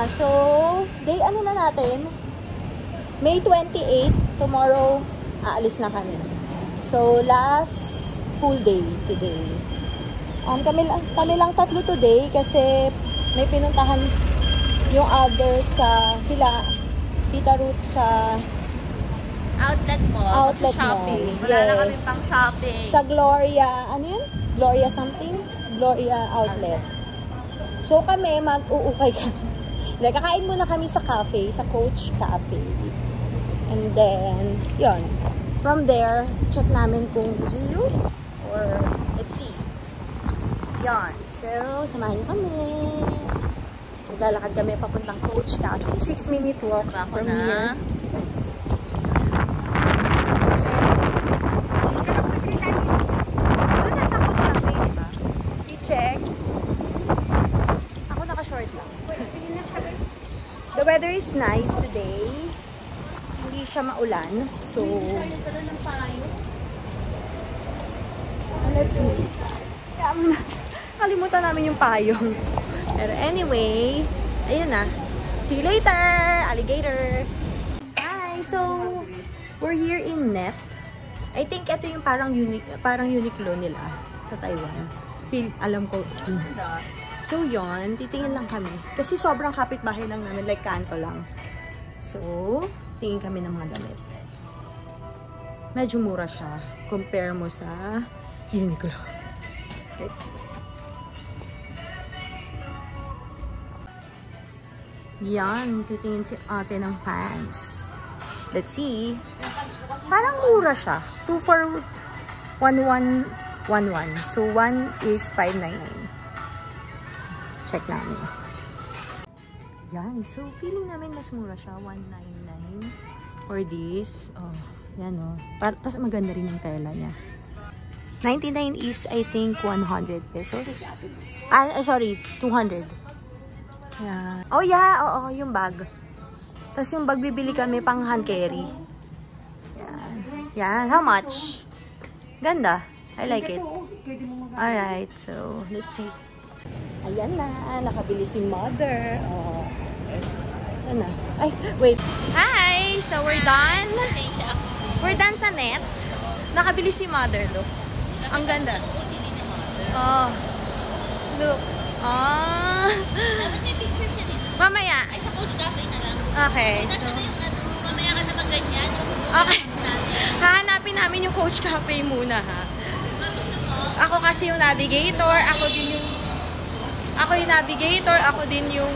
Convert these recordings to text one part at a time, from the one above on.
So, day ano na natin? May 28. Tomorrow, aalis na kami. So, last full day today. Kami lang tatlo today kasi may pinuntahan yung others sa sila Tita Ruth sa outlet mall. Shopping. Wala na kami pang shopping. Sa Gloria, ano yun? Gloria something? Gloria outlet. So kami, mag-uukay kami. Kakain muna kami sa cafe, sa Coach Cafe. And then, yun. From there, check namin kung GU or let's see. Yan. So, samahan niyo kami. Maglalakad kami papuntang Coach Cafe. 6-minute walk from here. Check. Doon nasa Coach Cafe, di ba? I-check. Ako naka-short lang. The weather is nice today. Hindi siya maulan. So, let's move. Kalimutan namin yung payong. Pero anyway, ayun na. See you later, alligator! Hi! So, we're here in Net. I think ito yung parang Uniqlo nila sa Taiwan. Alam ko. So, yun. Titingin lang kami. Kasi sobrang kapitbahay lang namin. Like, kanto lang. So, tingin kami ng mga damit. Medyo mura siya. Compare mo sa Uniqlo. Let's see. Yan, titingin si ate ng pants. Let's see. Parang mura siya. 2 for 1111. So, 1 is 599. Check namin. Yan. So, feeling namin mas mura siya. 199 for this. Oh, yan o. Tapos maganda rin yung tela niya. 99 is, I think, 100 pesos. Sorry, 200. Yeah. Oh, yeah. Oo, yung bag. Tapos yung bag, bibili kami pang hand carry. Yan. Yan. How much? Ganda. I like it. Alright. So, let's see. Ayan na. Nakabili si Mother. Oh. Saan na? Ay, wait. Hi! So, we're done. We're done sa Net. Nakabili si Mother. Look. Ang ganda. Oh. Look. Oh. Dapat may picture siya dito. Mamaya. Ay, sa Coach Cafe na lang. Okay. So, na yung mamaya ka na mag-ganyan. Okay. Hahanapin namin yung Coach Cafe muna, ha? Gusto mo? Ako kasi yung navigator. Ako yung navigator. Ako din yung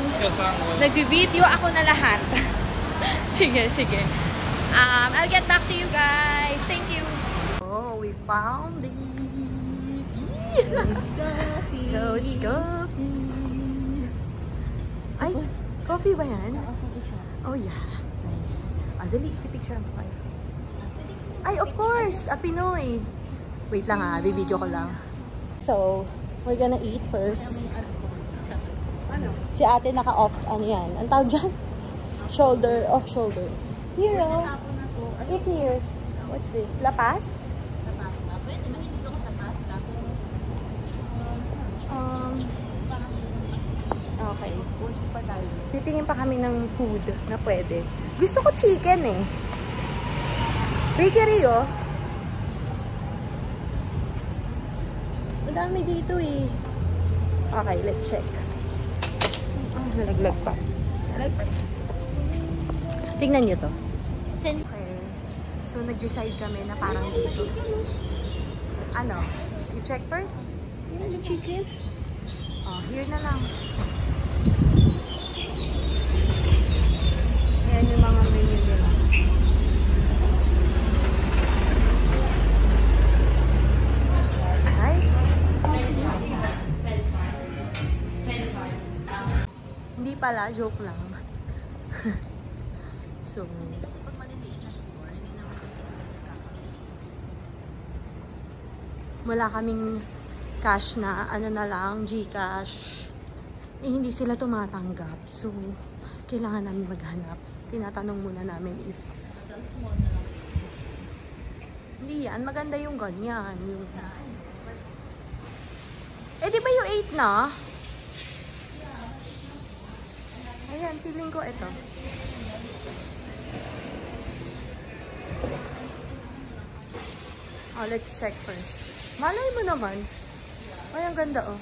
nag-video. Ako na lahat. Sige, sige. I'll get back to you guys. Thank you. Oh, we found it. Coach Coffee. Ay, coffee ba yan? Oh yeah, nice. Dali, pipicture mo kayo. Ay, of course, a Pinoy. Wait lang ha, bibidyo ko lang. So, we're gonna eat first. Si ate naka-off, ano yan? Ang tawag dyan? Shoulder, off shoulder. Here, oh. Eat here. What's this? Lapas? Lapas na. Pwede, mahilig ako sa pasta. Okay. Titingin pa kami ng food na pwede. Gusto ko chicken eh. Bakery oh. Madami dito eh. Okay, let's check. Nalaglag pa. Nalaglag. Tingnan nyo to. Okay. So, nag-decide kami na parang dito. Ano? You check first? Ano chicken? Oh, here na lang. Ayan yung mga menu nila. Ay? Hindi pala, joke lang. So, Kasi pag maliliit na store, hindi naman kasi agad nagkakaroon. wala kaming cash na, ano na lang, GCash. Eh, hindi sila tumatanggap. So, kailangan namin maghanap. Tinatanong muna namin if hindi yan, maganda yung ganyan. Yung... Eh, di ba yung 8 na? Ayan, feeling ko ito. Oh, let's check first. Malay mo naman. Ay, ang ganda, oh.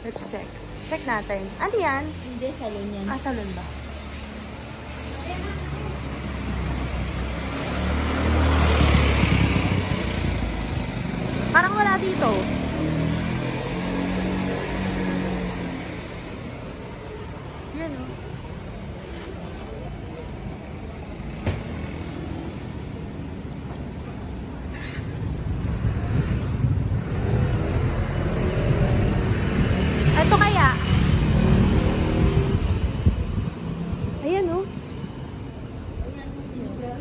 Let's check. Check natin. Ano yan? Hindi, salon yan. Ah, salon ba? Parang wala dito. Yan, oh. Ito kaya? Ayan, oh.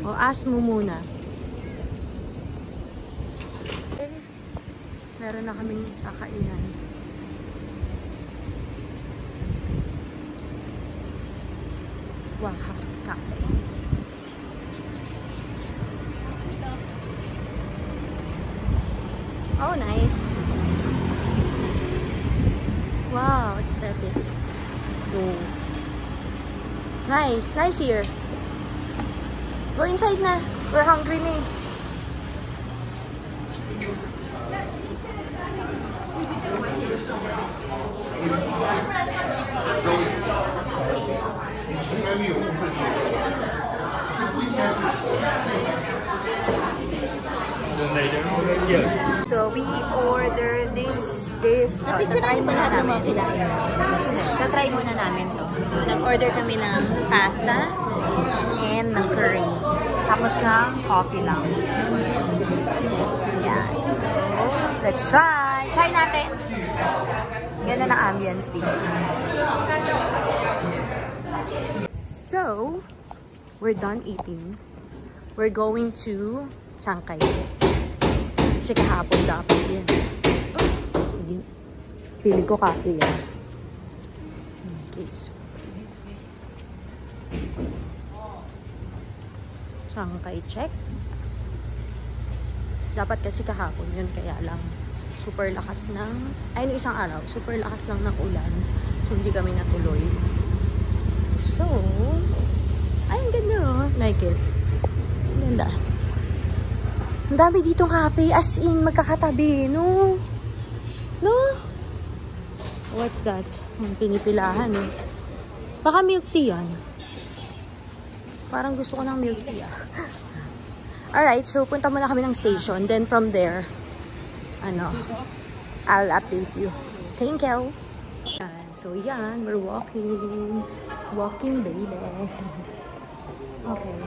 O, ask mo muna. Meron na kaming kakainan. Wahak Cafe. Oh, nice. Wow, aesthetic. Oh. Nice. Nice here. Go inside na. We're hungry na eh. So we order this tatry muna namin. Tatry muna namin to. So nag-order kami ng pasta and ng curry. Tapos ng coffee lang. Yeah. So let's try. Try natin. Ganda ng ambience dito. So we're done eating. We're going to Chiang Kai-shek. Kasi kahapon dapat yan. Piling ko kape yan. Okay, so. Chiang Kai-shek. Dapat kasi kahapon yun, kaya lang super lakas ng, ay no, isang araw, super lakas lang ng ulan. So, hindi kami natuloy. So, ay, ang ganda oh. Like it. Ang ganda. Ang dami ditong cafe. As in, magkakatabi. No? No? What's that? Pinipilahan eh. Baka milk tea yan. Parang gusto ko ng milk tea ah. Alright, so punta muna kami ng station. Then from there, I'll update you. Thank you. So yan, we're walking. Walking, baby. Okay.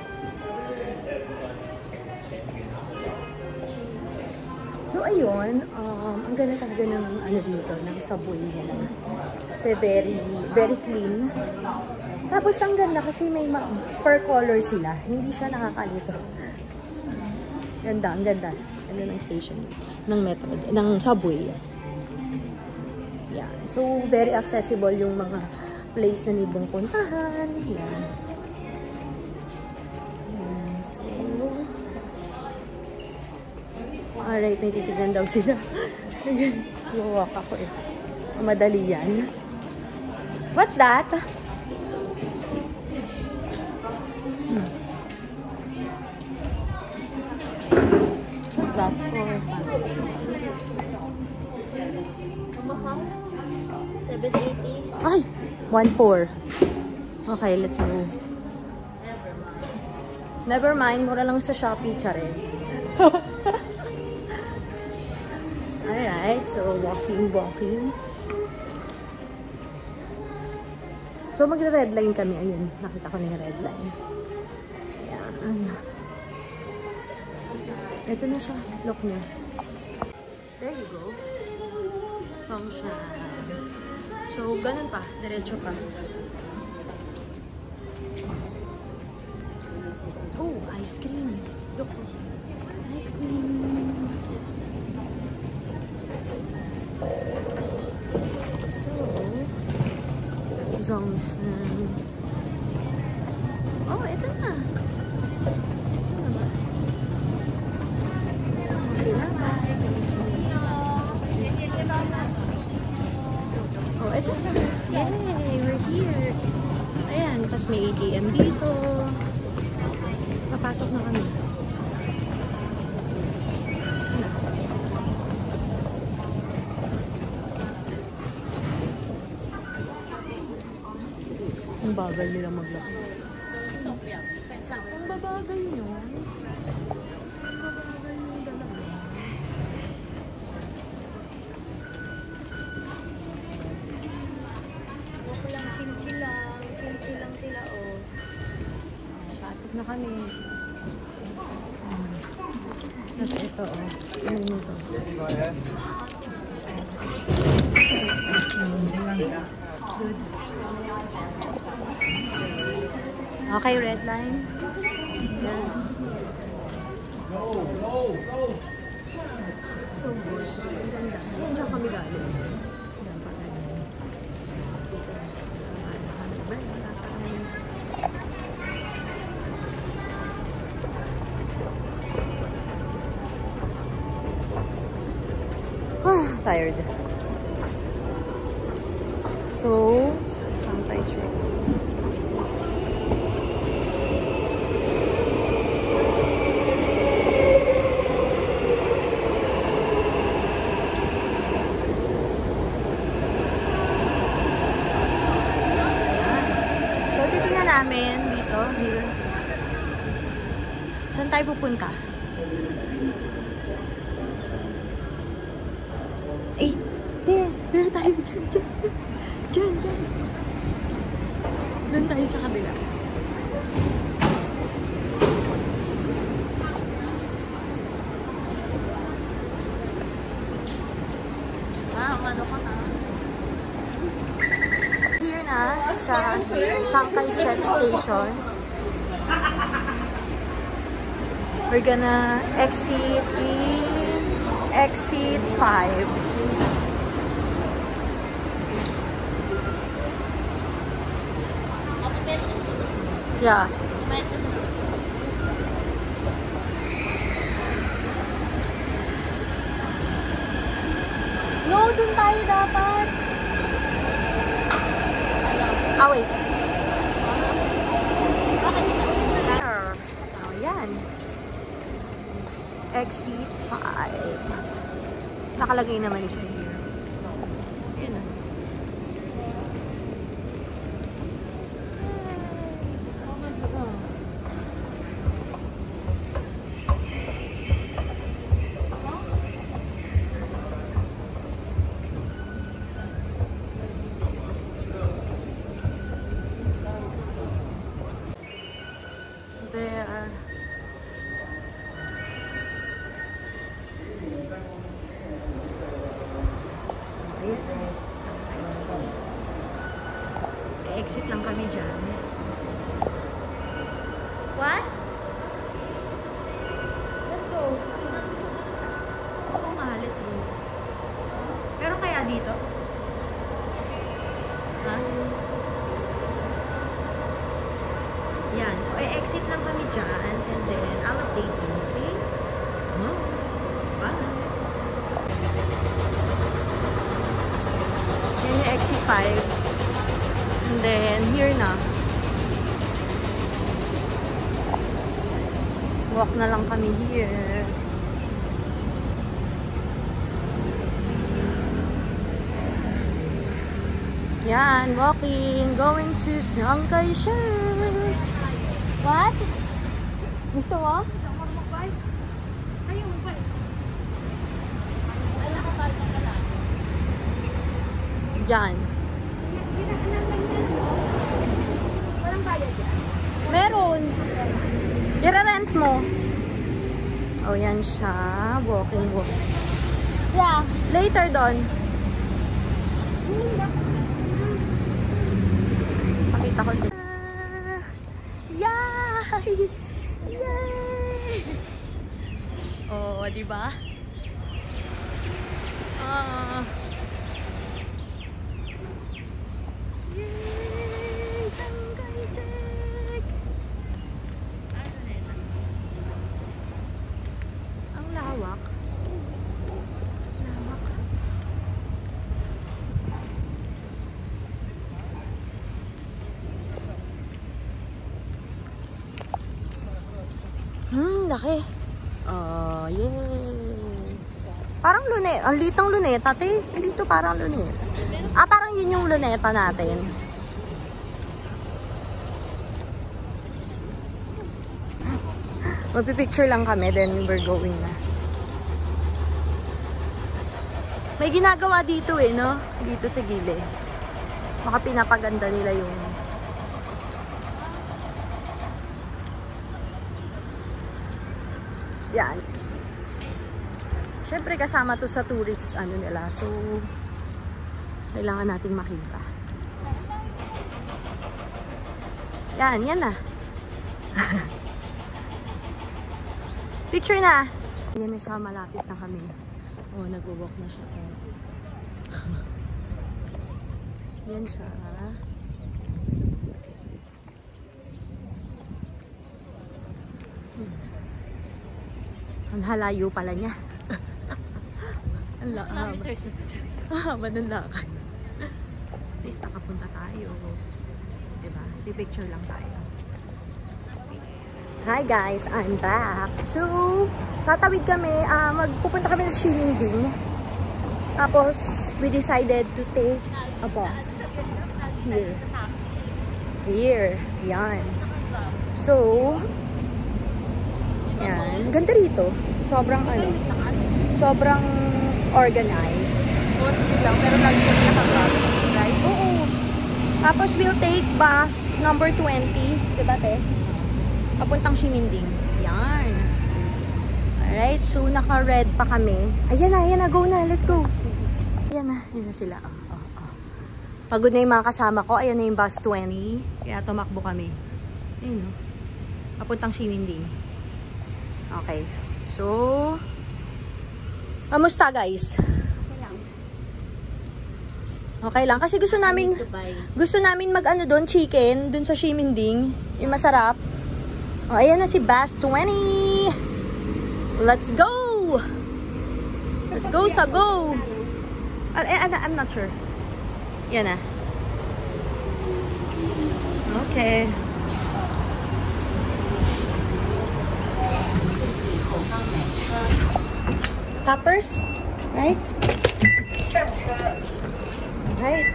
So ayun, ang ganda talaga ng dito, ng subway nila. Kasi very, very clean. Tapos ang ganda kasi may per color sila. Hindi siya nakakalito. Ganda, ang ganda. Ano ng station, ng metro, ng subway. Yeah. So very accessible yung mga place na nibong puntahan. Yan. So, alright, may titignan daw sila. Iwawak ako eh. Madali yan. What's that? What's that for? 780. Ay! 1.4. Okay, let's go. Never mind. Mura lang sa Shopee, charet. Alright, so walking. So magre-red line kami. Ayun, nakita ko na yung red line. Ayan. Ito na siya. Look niya. There you go. Songshan. So, ganun pa. Diretso pa. Oh, ice cream. Look. Ice cream. So, Songshan. Oh, ito na. Ito na ba? Oh, ito na. Yay! We're here! Ayan, tapos may ATM dito. Papasok na kami. Ang bagal nila maglakad. Ang babagal nyo. Ang babagal nyo dalawa. Wako lang, chill-chill lang. Chill-chill lang sila, oh. Pasok na kami. Tapos ito, oh. Ano ito? Good. Okay, red line. Yeah. So good. Ang ganda. Yan, dyan kami galing. Yan pa galing. Tapos dito na. Tired. So, Shanghai check. Namin dito, here. Saan tayo pupunta? Eh, there tayo dyan. Dyan. Doon tayo sa kabila. Ano ka na? Here na, sa Shanghai Check Station. We're gonna exit in exit 5. Yeah. No, dun tayo dapat. Ah, wait. Oh, yan. Exit 5. Nakalagay naman siya here. Yan na. There. Exit lang kami dyan. What? Let's go. Oo nga, let's go. Pero kaya dito? Ha? Yan. So, exit lang kami dyan. And then, I'll update you. Okay? Huh? Bye. Yan yung exit 5. And then, here na. Walk na lang kami here. Yan, walking. Going to Shanghai Check. What? Gusto mo? Diyan. Walang bayad yan? Meron. I-rent mo. Oh, yan siya. Walking. Yeah. Later doon. Pakita ko siya. Yay! Yay! Oh, di ba? Yay! Shanghai Check! Ang lawak. Lawak. laki. Oh, yay. Parang luneta. Ang litang luneta, te. Dito parang luneta. Ah, parang yun yung luneta natin. Magpipicture lang kami, then we're going na. May ginagawa dito eh, no? Dito sa gilid. Baka pinapaganda nila yung... Yan. Siyempre kasama to sa tourist ano nila. So, kailangan nating makita. Yan, yan na. Picture na. Yan na siya, malapit na kami. Oh, nag-walk na siya. Yan siya. Ang halayo pala niya. Ang haba. Haba ng lakad. At least nakapunta tayo. Diba? Pipicture lang tayo. Hi guys, I'm back. So, tatawid kami. Magpupunta kami sa Ximending. Tapos, we decided to take a bus. Here. Yan. So, yan. Ganda rito. Sobrang sobrang organized. Konti lang, pero lagi kami nakagrab. Right? Oo. Tapos, we'll take bus number 20. Diba, te? Papuntang Ximending. Yan. Alright, so naka-red pa kami. Ayan na, go na, let's go. Ayan na sila. Pagod na yung mga kasama ko. Ayan na yung bus 20. Kaya tumakbo kami. Ayun, no? Papuntang Ximending. Okay. So, kamusta guys? Okay lang. Kasi gusto namin mag-ano doon, chicken, doon sa Ximending. Yung masarap. Oh, ayan na si bus 20. Let's go! Let's go sa go! I'm not sure. Yan na. Okay. Toppers? Right? Right.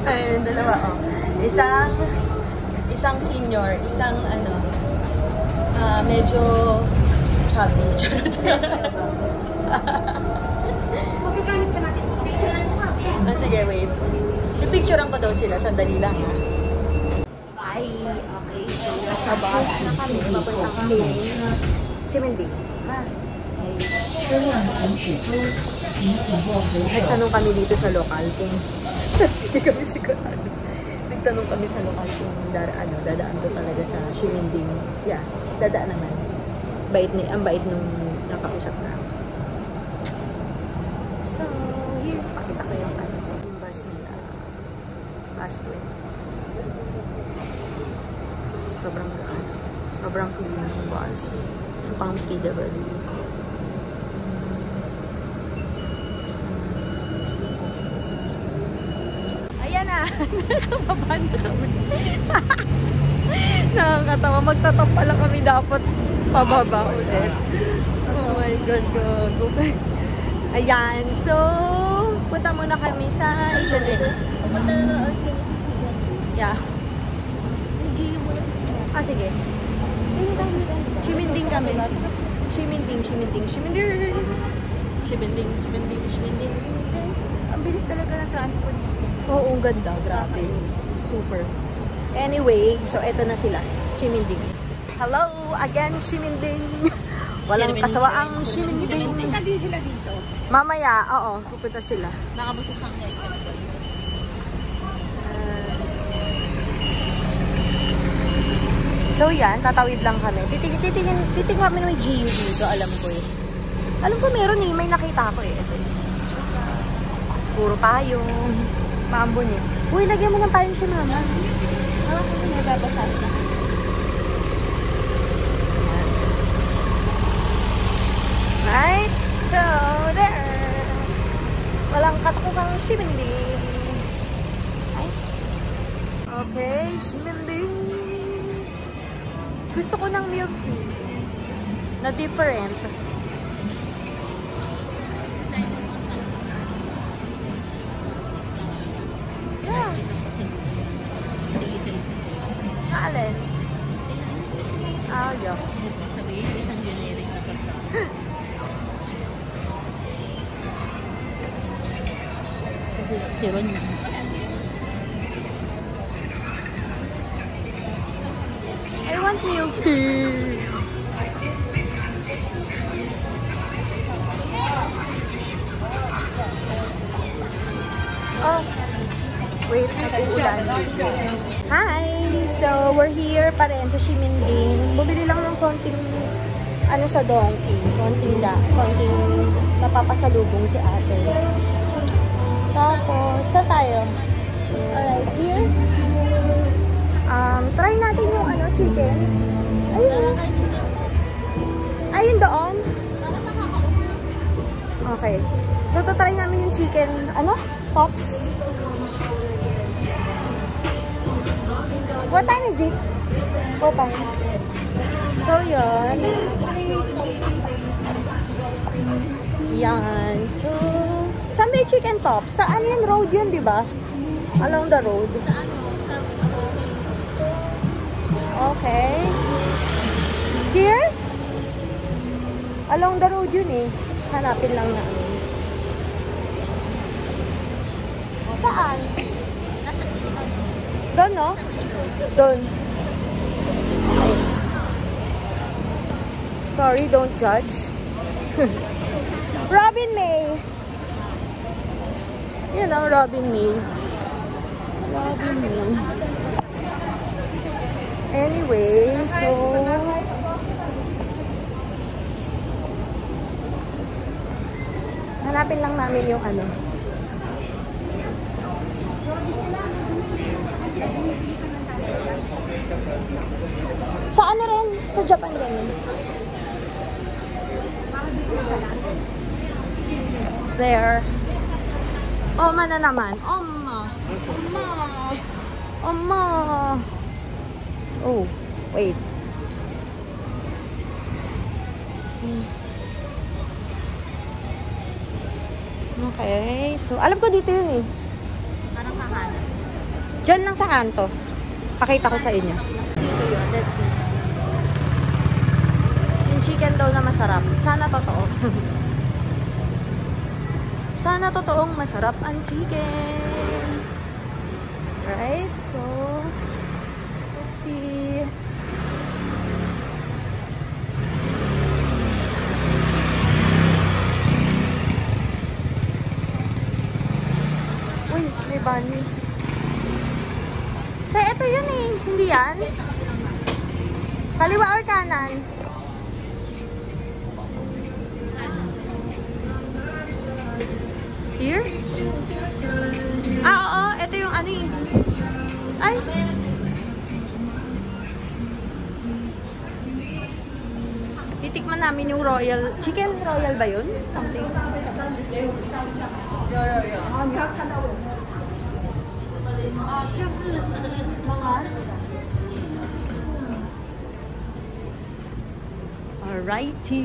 Ayun, dalawa, oh. Isang senior, isang medyo chubby. Sige, wait. I-picturean ko daw sila, sandali lang, ha. Bye! Okay, so nasa bus na kami, mapuntang Ximending. Nagtanong kami dito sa lokal kung hindi kami sigurado. Nagtanong kami sa lokal kung dadaan to talaga sa Ximending. Yeah, dadaan naman. Ang bait nung nakausap na. So, here, pakita ko yung bus nila. Bus 20. Sobrang clean yung bus. Yung pang PW. Nakababa na kami. Nakakatawa. Magtatap pala kami dapat pababa ulit. Oh my God, go. Ayan. So, punta muna kami sa Asian Inn. Pumunta na ng Artemis. Yeah. Sige. Ximending kami. Ximending. Ang bilis talaga ng transport. Oo, ang ganda. Grabe. Super. Anyway, so eto na sila. Ximending. Hello again, Ximending. Walang kasawaang Ximending. Hindi sila dito. Mamaya, oo, pupunta sila. Nakabusos ang head. So yan, tatawid lang kami. Titingin kami ng GU dito, alam ko eh. Alam ko meron eh, may nakita ko eh. Ito. Puro payong. Maambon eh. Uy, lagyan mo ng payong si mama. Ako yung nababasa na. Right? So, there. Walang katakosang Ximending. Ay. Okay, Shimending. Gusto ko ng milk tea na different. Yeah. Alin? Yeah. Sabihin, isang generic na pagkain. Si Ron lang. I want milk tea. Oh, wait, nag-uulan. Hi! So, we're here pa rin sa Shimending. Bumili lang ng konting, ano sa donkey. Konting mapapasalubong si ate. Tapos, saan tayo? Alright, here. Try natin yung ano, chicken. Ayun. Ayun doon. Okay. So, try namin yung chicken, ano? Pops. What time is it? What time? So, yan. Yan. So, saan may chicken pops? Saan yan? Road yun, di ba? Along the road. Okay. Here? Along the road yun eh. Hanapin lang namin. Saan? Doon, no? Doon. Okay. Sorry, don't judge. Robin May. You know, Robin May. Robin May. Anyway, so... hanapin lang namin yung ano. Sa ano rin? Sa Japan ganun. There. Oma na naman. Oma. Oma. Oma. Oh, wait. Okay. So, alam ko dito yun eh. Parang kahanan. Diyan lang sa kanto. Pakita ko sa inyo. Dito yun. Let's see. Yung chicken daw na masarap. Sana totoo. Sana totoong masarap ang chicken. Right? So, let's see. Uy, may bunny. Kaya ito yun eh. Hindi yan? Kaliwa or kanan? Here? Oo. Ito yung ano eh. Ay. Titikman namin yung royal. Chicken royal ba yun? Something. Alrighty.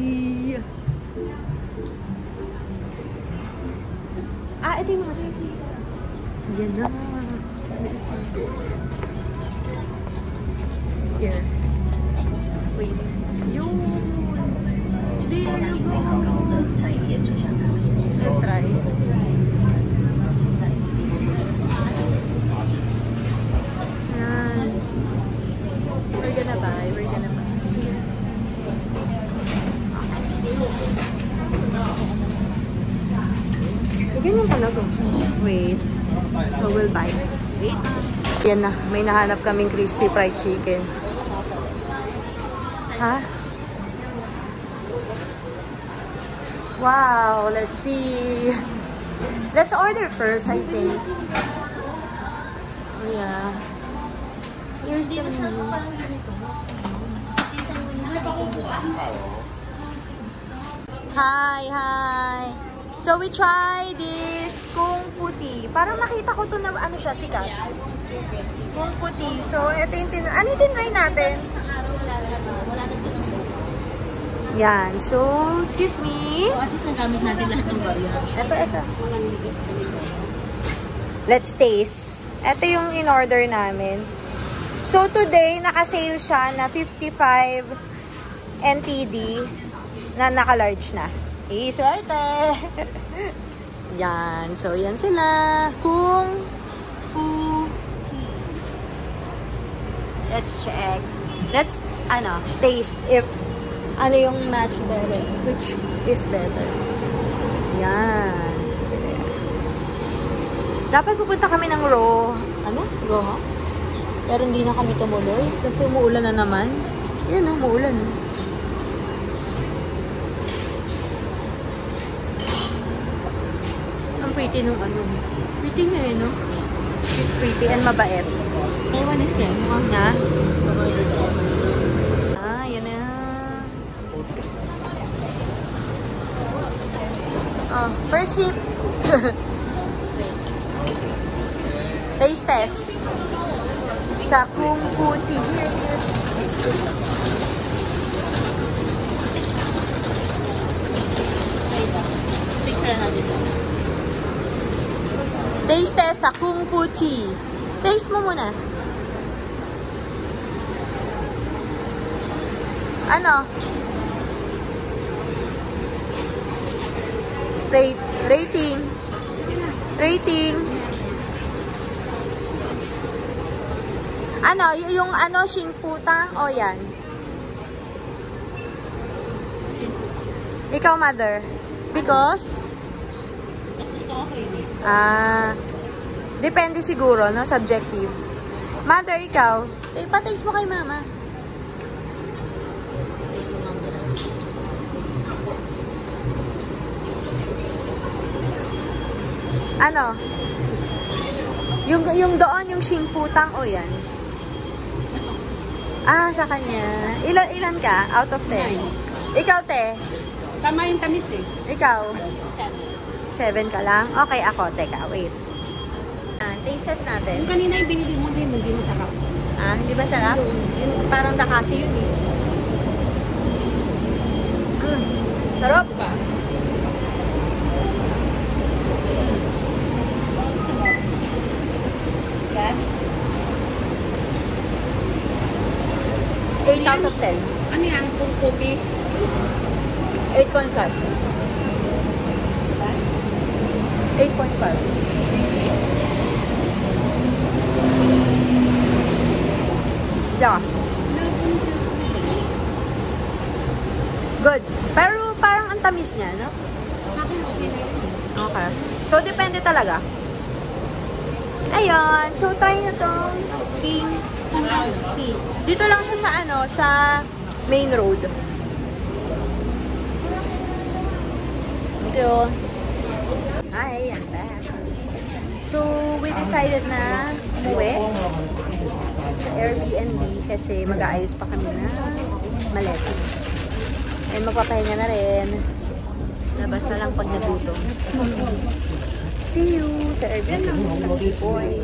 Ito yung masarap. Yan na. Here. Wait. Yun. There you go. Let's try. Yan. We're gonna buy. We're gonna buy. Ganyan talaga. Wait. So, we'll buy. Wait. Yan na. May nahanap kaming crispy fried chicken. Ha? Wow. Let's see. Let's order first, I think. Oh, yeah. Here's the menu. Hi, hi. So we try this kung puti. Parang nakita ko to na ano siya, sikat. Kung puti. So, ito yung ano yung tinry natin? Isang araw wala na silang buo. Yan. So, excuse me. So, at least nagamit natin lahat ng variants. Ito. Let's taste. Ito yung in-order namin. So, today, naka-sale siya na 55 NTD na naka-large na. Swerte! Yan. So, yan sila. Kung puti. Let's check. Let's, taste if ano yung match better. Which is better. Yan. Dapat pupunta kami ng Raw. Raw? Pero hindi na kami tumuloy. Kasi umuulan na naman. Yan umuulan. Ang pretty nung Pretty niya no? She's pretty and mabait. Taiwanese yan. Na? Yan na. First sip. Taste test. Sa Kung Puti. Here. Picture natin. Taste test sa Kung Puti. Taste mo muna. Rating. Yung Shinputang o yan? Ikaw, mother? Because? Gusto ko creamy. Depende siguro, no? Subjective. Mother, ikaw? Pa-taste mo kay mama. Yung doon, yung Shinputang o yan? Sa kanya. Ilan ka? Out of 10? 9. Ikaw, te? Tama yung tamis eh. Ikaw? 7. 7 ka lang? Okay, ako. Teka, wait. Taste test natin. Yung kanina yung binili mo din, hindi masarap. Hindi ba sarap? Yun, parang nakasi yun eh. Sarap. Diba? Yan. 8 out of 10. Ano yan? Kung puti? 8.5. 8.5. Yeah. Good. Pero parang ang tamis niya, no? Sa akin okay na yun. Okay. So, depende talaga. Ayun. So, try na tong King Puti. Dito lang siya sa sa main road. Thank you. Hi, I'm back. So, we decided na umuwi sa Airbnb kasi mag-aayos pa kami na maleta. And magpapahinga na rin. Labas na lang pag nagutom. See you sa Airbnb sa Boy.